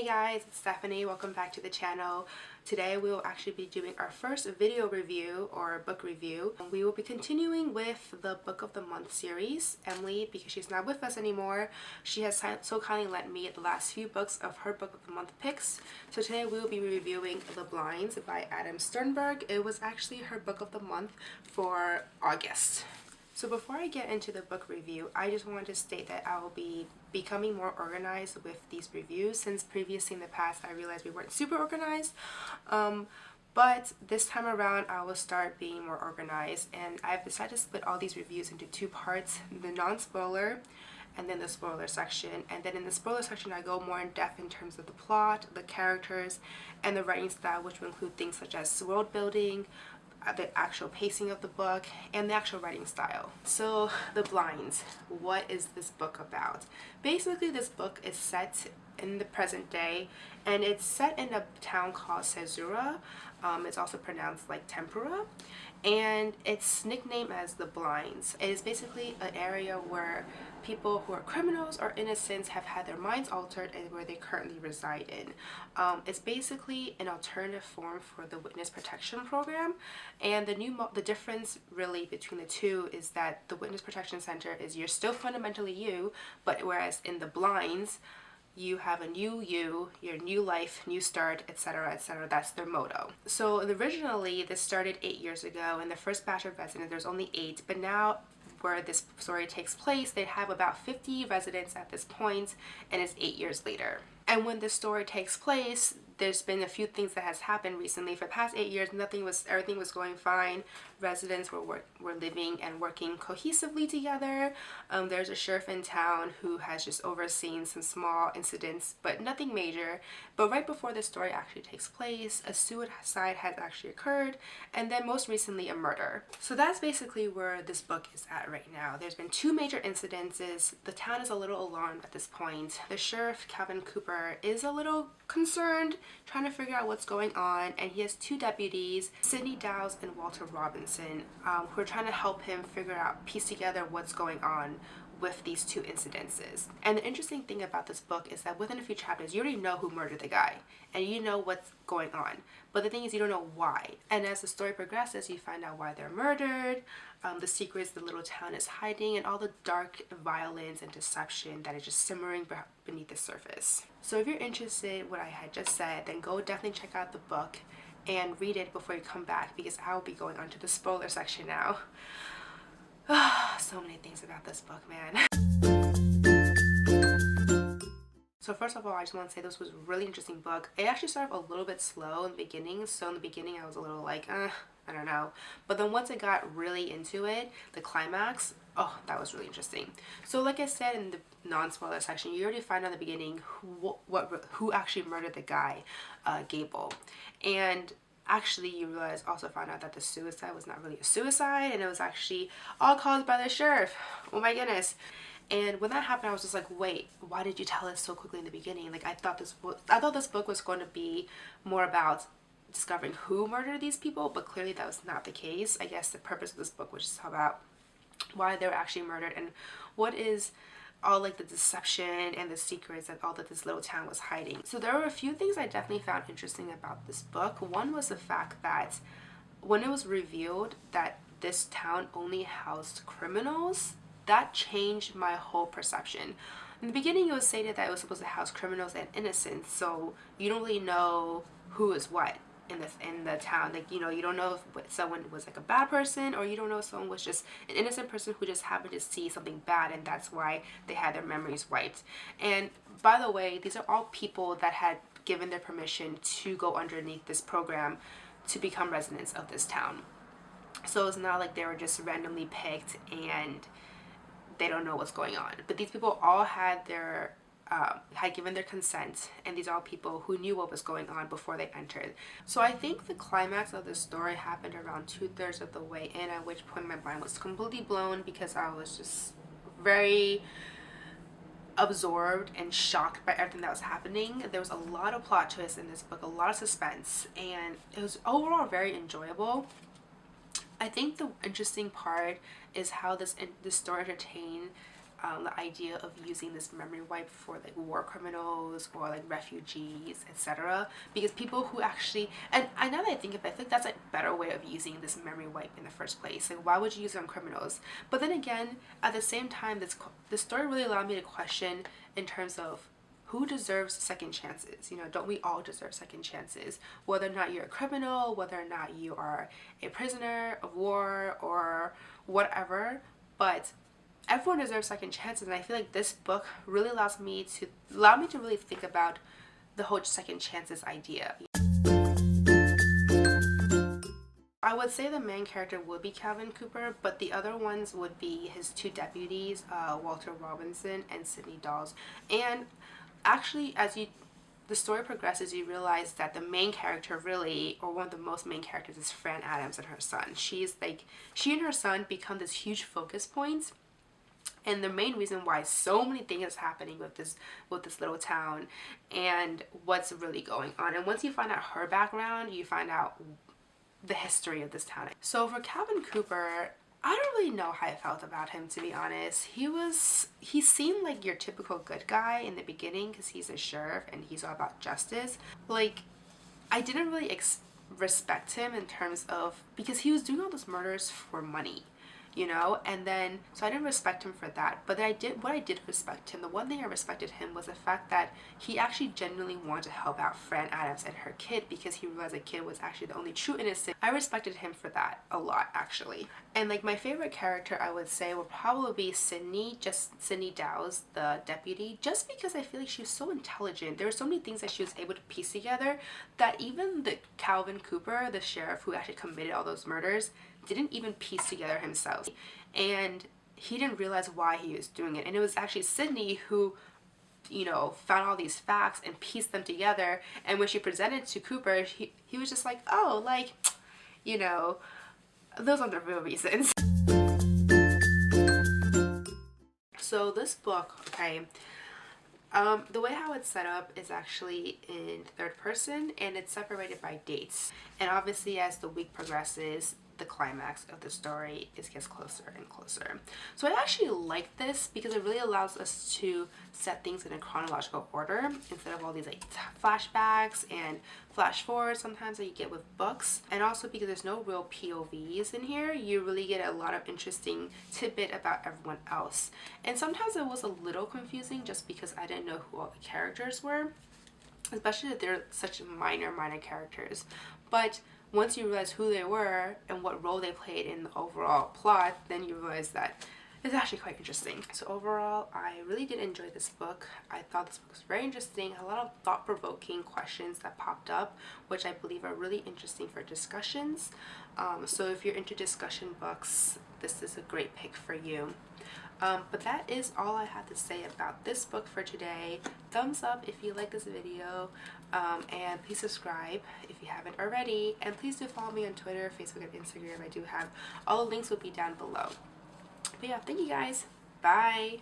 Hey guys, it's Stephanie. Welcome back to the channel. Today we will actually be doing our first video review or book review. We will be continuing with the Book of the Month series. Emily, because she's not with us anymore, she has so kindly lent me the last few books of her Book of the Month picks. So today we will be reviewing The Blinds by Adam Sternberg. It was actually her Book of the Month for August. So before I get into the book review, I just wanted to state that I will be becoming more organized with these reviews, since previously in the past I realized we weren't super organized. But this time around I will start being more organized, and I've decided to split all these reviews into two parts: the non-spoiler and then the spoiler section. And then in the spoiler section I go more in depth in terms of the plot, the characters, and the writing style, which will include things such as world building, the actual pacing of the book, and the actual writing style. So The Blinds, what is this book about? Basically this book is set in the present day, and it's set in a town called Caesura. It's also pronounced like tempura, and it's nicknamed as the Blinds. It is basically an area where people who are criminals or innocents have had their minds altered and where they currently reside in. It's basically an alternative form for the witness protection program, and the difference really between the two is that the witness protection center is you're still fundamentally you, but whereas in the Blinds you have a new you, your new life, new start, etc., etc. That's their motto. So originally this started 8 years ago, and the first batch of residents, there's only 8, but now where this story takes place they have about 50 residents at this point, and it's 8 years later. And when this story takes place, there's been a few things that has happened recently. For the past 8 years, everything was going fine. Residents were living and working cohesively together. There's a sheriff in town who has just overseen some small incidents, but nothing major. But right before this story actually takes place, a suicide has actually occurred, and then most recently a murder. So that's basically where this book is at right now. There's been 2 major incidences. The town is a little alarmed at this point. The sheriff, Calvin Cooper, is a little concerned, trying to figure out what's going on, and he has 2 deputies, Sidney Dowes and Walter Robinson, who are trying to help him piece together what's going on with these 2 incidences. And the interesting thing about this book is that within a few chapters you already know who murdered the guy, and you know what's going on, but the thing is you don't know why. And as the story progresses you find out why they're murdered, the secrets the little town is hiding, and all the dark violence and deception that is just simmering beneath the surface. So if you're interested in what I had just said, then go definitely check out the book and read it before you come back, because I will be going on to the spoiler section now. So many things about this book, man. So first of all, I just want to say this was a really interesting book. It actually started a little bit slow in the beginning, so in the beginning I was a little like, I don't know. But then once I got really into it, the climax, oh, that was really interesting. So like I said in the non-spoiler section, you already find out in the beginning who actually murdered the guy, Gable. And actually you find out that the suicide was not really a suicide, and it was actually all caused by the sheriff. Oh my goodness. And when that happened I was just like, wait, why did you tell us so quickly in the beginning? Like I thought this book was going to be more about discovering who murdered these people, but clearly that was not the case. I guess the purpose of this book was just about why they were actually murdered and what is all like the deception and the secrets and all that this little town was hiding. So there were a few things I definitely found interesting about this book. One was the fact that when it was revealed that this town only housed criminals, that changed my whole perception. In the beginning it was stated that it was supposed to house criminals and innocents, so you don't really know who is what in the town. Like, you know, you don't know if someone was like a bad person, or you don't know if someone was just an innocent person who just happened to see something bad and that's why they had their memories wiped. And by the way, these are all people that had given their permission to go underneath this program to become residents of this town. So it's not like they were just randomly picked and they don't know what's going on. But these people all had given their consent, and these are all people who knew what was going on before they entered. So I think the climax of the story happened around 2/3 of the way in, at which point my mind was completely blown, because I was just very absorbed and shocked by everything that was happening. There was a lot of plot twists in this book, a lot of suspense, and it was overall very enjoyable. I think the interesting part is how this story entertained the idea of using this memory wipe for like war criminals or like refugees, etc. Because people who actually, and I now that I think of it, I think that's a better way of using this memory wipe in the first place. Like, why would you use it on criminals? But then again, at the same time, this story really allowed me to question in terms of who deserves second chances. You know, don't we all deserve second chances? Whether or not you're a criminal, whether or not you are a prisoner of war or whatever, but everyone deserves second chances. And I feel like this book really allows me to really think about the whole second chances idea. I would say the main character would be Calvin Cooper, but the other ones would be his two deputies, Walter Robinson and Sidney Dawes. And actually, as the story progresses, you realize that the main character really, or one of the most main characters, is Fran Adams and her son. She and her son become this huge focus point, and the main reason why so many things are happening with this little town and what's really going on. And once you find out her background, you find out the history of this town. So for Calvin Cooper, I don't really know how I felt about him, to be honest. He seemed like your typical good guy in the beginning because he's a sheriff and he's all about justice. Like, I didn't really respect him in terms of, because he was doing all those murders for money, you know, and then so I didn't respect him for that. But then what I did respect him, the one thing I respected him was the fact that he actually genuinely wanted to help out Fran Adams and her kid, because he realized the kid was actually the only true innocent. I respected him for that a lot, actually. And like, my favorite character, I would say, would probably be Sidney Dawes, the deputy, just because I feel like she was so intelligent. There were so many things that she was able to piece together that even the Calvin Cooper, the sheriff who actually committed all those murders, didn't even piece together himself, and he didn't realize why he was doing it. And it was actually Sidney who, you know, found all these facts and pieced them together, and when she presented to Cooper, he was just like, oh, like, you know, those aren't the real reasons. So this book, okay, the way how it's set up is actually in third person, and it's separated by dates. And obviously, as the week progresses, the climax of the story gets closer and closer. So I actually like this because it really allows us to set things in a chronological order instead of all these like flashbacks and flash forwards sometimes that you get with books. And also because there's no real POVs in here, you really get a lot of interesting tidbit about everyone else. And sometimes it was a little confusing just because I didn't know who all the characters were, especially if they're such minor characters. But once you realize who they were and what role they played in the overall plot, then you realize that it's actually quite interesting. So overall, I really did enjoy this book. I thought this book was very interesting. A lot of thought-provoking questions that popped up, which I believe are really interesting for discussions. So if you're into discussion books, this is a great pick for you. But that is all I have to say about this book for today. Thumbs up if you like this video, and please subscribe if you haven't already, and please do follow me on Twitter, Facebook, and Instagram. I do have all the links will be down below. But yeah, thank you guys. Bye.